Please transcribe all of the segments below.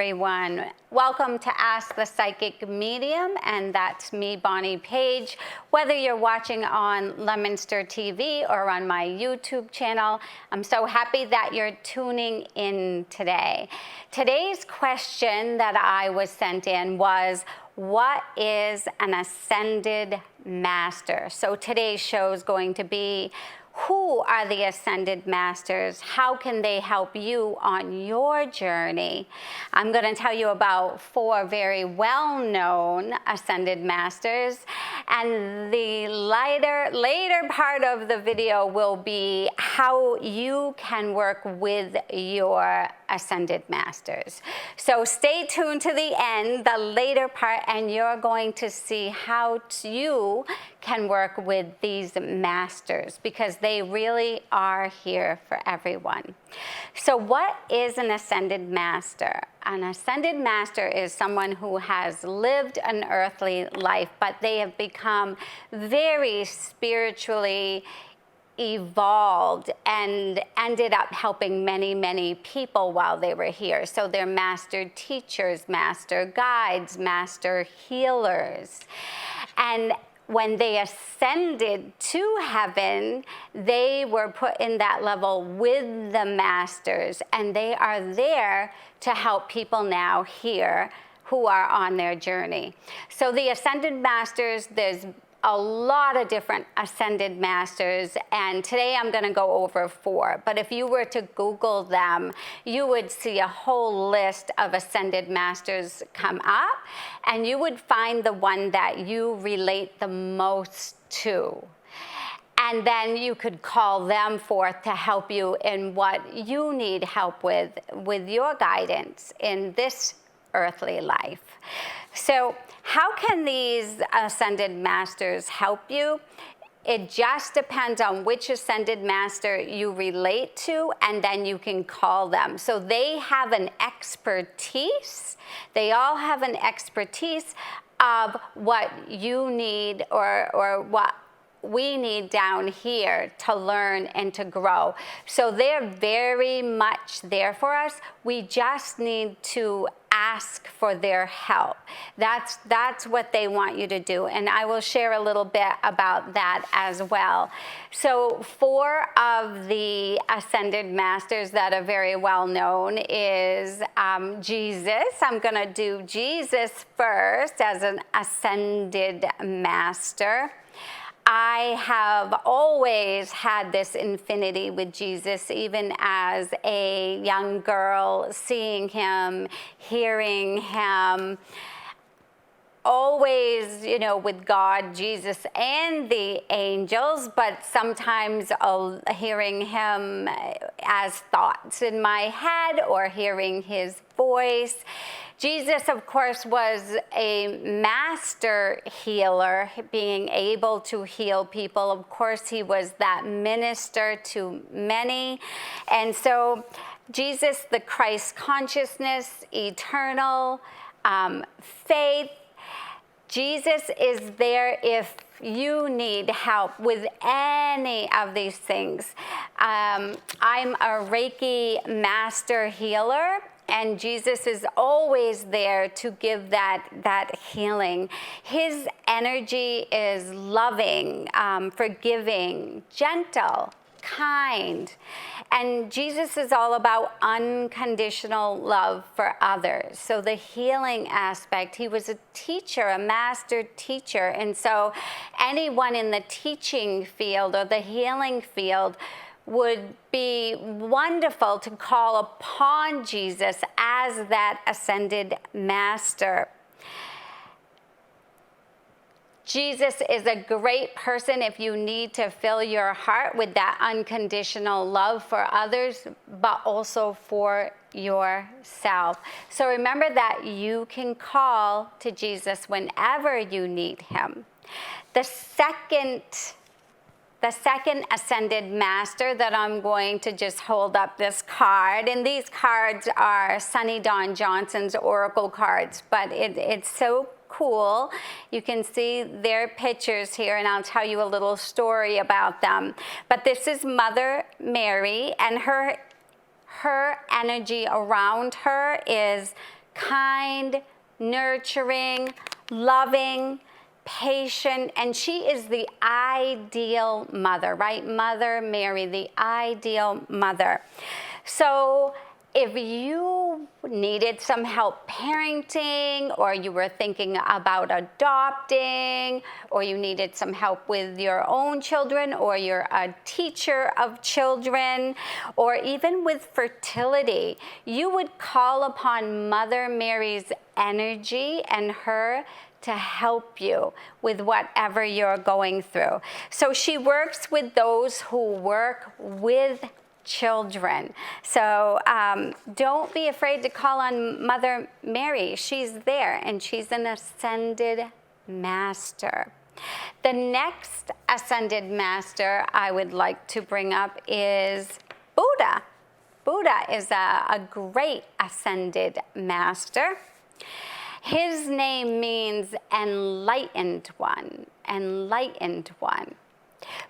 everyone. Welcome to Ask the Psychic Medium, and that's me, Bonnie Page. Whether you're watching on Lemonster TV or on my YouTube channel, I'm so happy that you're tuning in today. Today's question that I was sent in was, what is an ascended master? So today's show is going to be, who are the ascended masters? How can they help you on your journey? I'm going to tell you about 4 very well-known ascended masters, and the later part of the video will be how you can work with your ascended masters. So stay tuned to the end, the later part, and you're going to see how you can work with these masters, because they really are here for everyone. So what is an ascended master? An ascended master is someone who has lived an earthly life, but they have become very spiritually evolved and ended up helping many people while they were here. So they're master teachers, master guides, master healers. And when they ascended to heaven, they were put in that level with the masters, and they are there to help people now here who are on their journey. So the ascended masters, there's a lot of different ascended masters, and today I'm going to go over 4. But if you were to Google them, you would see a whole list of ascended masters come up, and you would find the one that you relate the most to. And then you could call them forth to help you in what you need help with your guidance in this earthly life. So how can these ascended masters help you? It just depends on which ascended master you relate to, and then you can call them. So they have an expertise. They all have an expertise of what you need or what we need down here to learn and to grow. So they're very much there for us. We just need to ask for their help. That's what they want you to do, and I will share a little bit about that as well. So 4 of the ascended masters that are very well known is Jesus. I'm going to do Jesus first as an ascended master. I have always had this infinity with Jesus, even as a young girl, seeing him, hearing him, always, with God, Jesus, and the angels, but sometimes hearing him as thoughts in my head or hearing his voice. Jesus, of course, was a master healer, being able to heal people. Of course, he was that minister to many. And so Jesus, the Christ consciousness, eternal, faith, Jesus is there if you need help with any of these things. I'm a Reiki master healer, and Jesus is always there to give that healing. His energy is loving, forgiving, gentle, kind. And Jesus is all about unconditional love for others. So the healing aspect, he was a teacher, a master teacher. And so anyone in the teaching field or the healing field would be wonderful to call upon Jesus as that ascended master. Jesus is a great person if you need to fill your heart with that unconditional love for others, but also for yourself. So remember that you can call to Jesus whenever you need him. The second ascended master that I'm going to just hold up this card, and these cards are Sunny Dawn Johnson's oracle cards, but it's so cool. You can see their pictures here, and I'll tell you a little story about them. But this is Mother Mary, and her energy around her is kind, nurturing, loving, patient, and she is the ideal mother, right? Mother Mary, the ideal mother. So if you needed some help parenting, or you were thinking about adopting, or you needed some help with your own children, or you're a teacher of children, or even with fertility, you would call upon Mother Mary's energy and her to help you with whatever you're going through. So she works with those who work with children. So don't be afraid to call on Mother Mary. She's there, and she's an ascended master. The next ascended master I would like to bring up is Buddha. Buddha is a great ascended master. His name means enlightened one, enlightened one.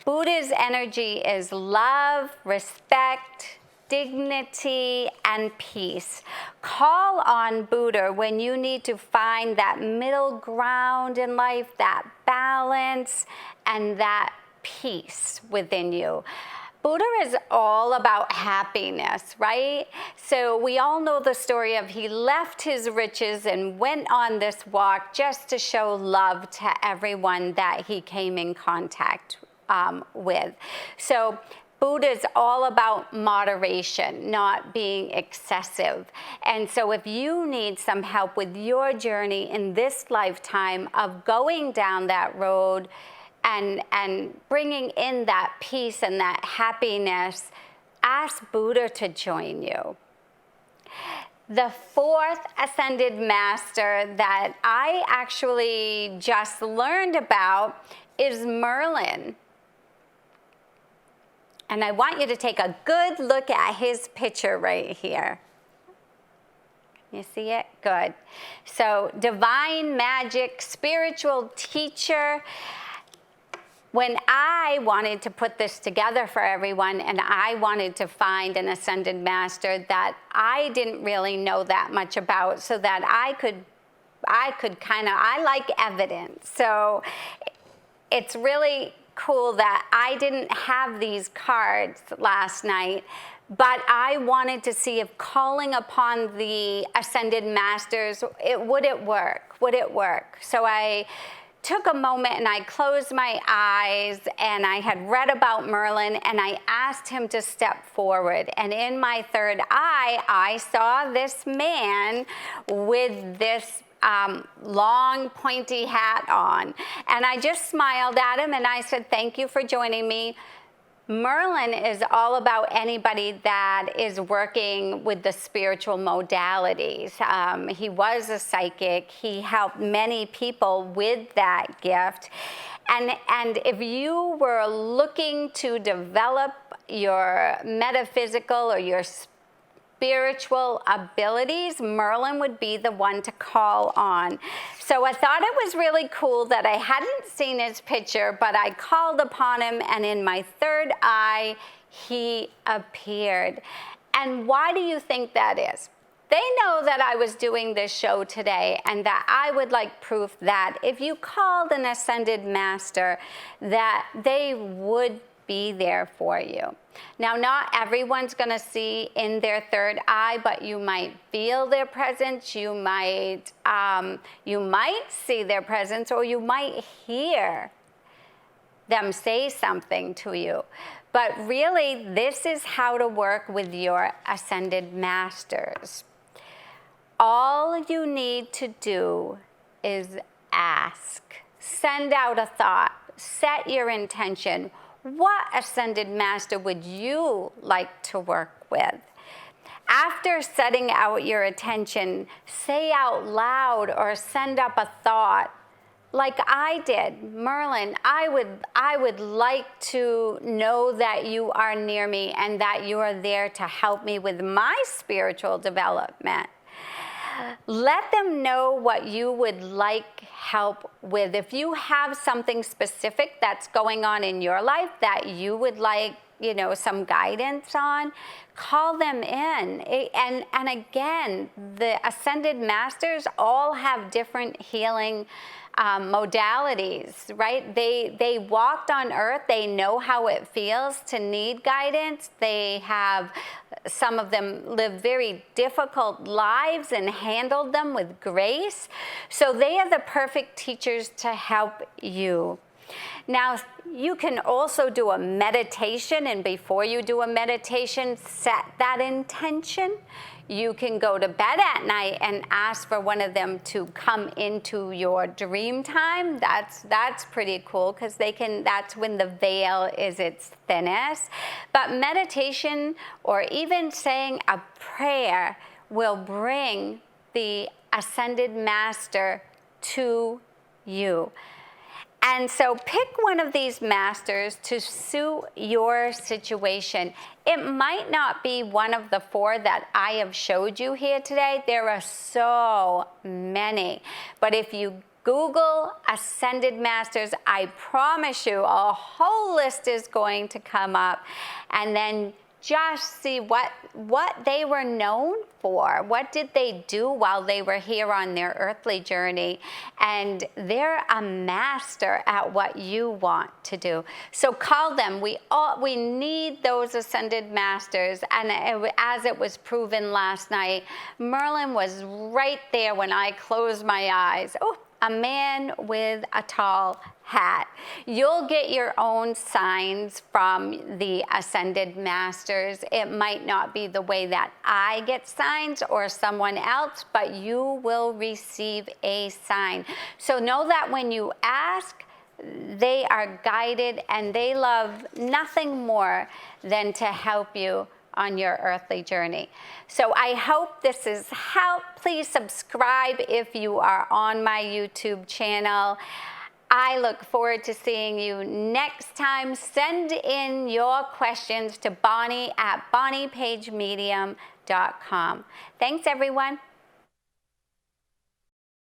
Buddha's energy is love, respect, dignity, and peace. Call on Buddha when you need to find that middle ground in life, that balance, and that peace within you. Buddha is all about happiness, right? So we all know the story of he left his riches and went on this walk just to show love to everyone that he came in contact with. So Buddha's all about moderation, not being excessive. And so if you need some help with your journey in this lifetime of going down that road, and bringing in that peace and that happiness, ask Buddha to join you. The fourth ascended master that I actually just learned about is Merlin. And I want you to take a good look at his picture right here. You see it? Good. So, divine magic, spiritual teacher. When I wanted to put this together for everyone, and I wanted to find an ascended master that I didn't really know that much about, so that I like evidence. So it's really cool that I didn't have these cards last night, but I wanted to see if calling upon the ascended masters, would it work? Would it work? So I took a moment and I closed my eyes, and I had read about Merlin, and I asked him to step forward. And in my third eye, I saw this man with this long pointy hat on. And I just smiled at him and I said, "Thank you for joining me." Merlin is all about anybody that is working with the spiritual modalities. He was a psychic. He helped many people with that gift. And if you were looking to develop your metaphysical or your spiritual abilities, Merlin would be the one to call on. So I thought it was really cool that I hadn't seen his picture, but I called upon him, and in my third eye, he appeared. And why do you think that is? They know that I was doing this show today, and that I would like proof that if you called an ascended master, that they would be there for you. Now, not everyone's going to see in their third eye, but you might feel their presence. You might see their presence, or you might hear them say something to you. But really, this is how to work with your ascended masters. All you need to do is ask. Send out a thought. Set your intention. What ascended master would you like to work with? After setting out your attention, say out loud or send up a thought like I did. Merlin, I would like to know that you are near me and that you are there to help me with my spiritual development. Let them know what you would like help with. If you have something specific that's going on in your life that you would like some guidance on, call them in. And again, the ascended masters all have different healing modalities, right? They walked on earth. They know how it feels to need guidance. Some of them live very difficult lives and handled them with grace. So they are the perfect teachers to help you. Now, you can also do a meditation, and before you do a meditation, set that intention. You can go to bed at night and ask for one of them to come into your dream time. That's pretty cool, because that's when the veil is its thinnest. But meditation, or even saying a prayer, will bring the ascended master to you. And so pick one of these masters to suit your situation. It might not be one of the 4 that I have showed you here today. There are so many. But if you Google Ascended Masters, I promise you a whole list is going to come up. And then just see what they were known for. What did they do while they were here on their earthly journey? And they're a master at what you want to do. So call them. We need those ascended masters. And as it was proven last night, Merlin was right there when I closed my eyes. Oh, a man with a tall hat. You'll get your own signs from the ascended masters. It might not be the way that I get signs or someone else, but you will receive a sign. So know that when you ask, they are guided, and they love nothing more than to help you on your earthly journey. So I hope this has helped. Please subscribe if you are on my YouTube channel. I look forward to seeing you next time. Send in your questions to Bonnie at bonniepagemedium.com. Thanks, everyone.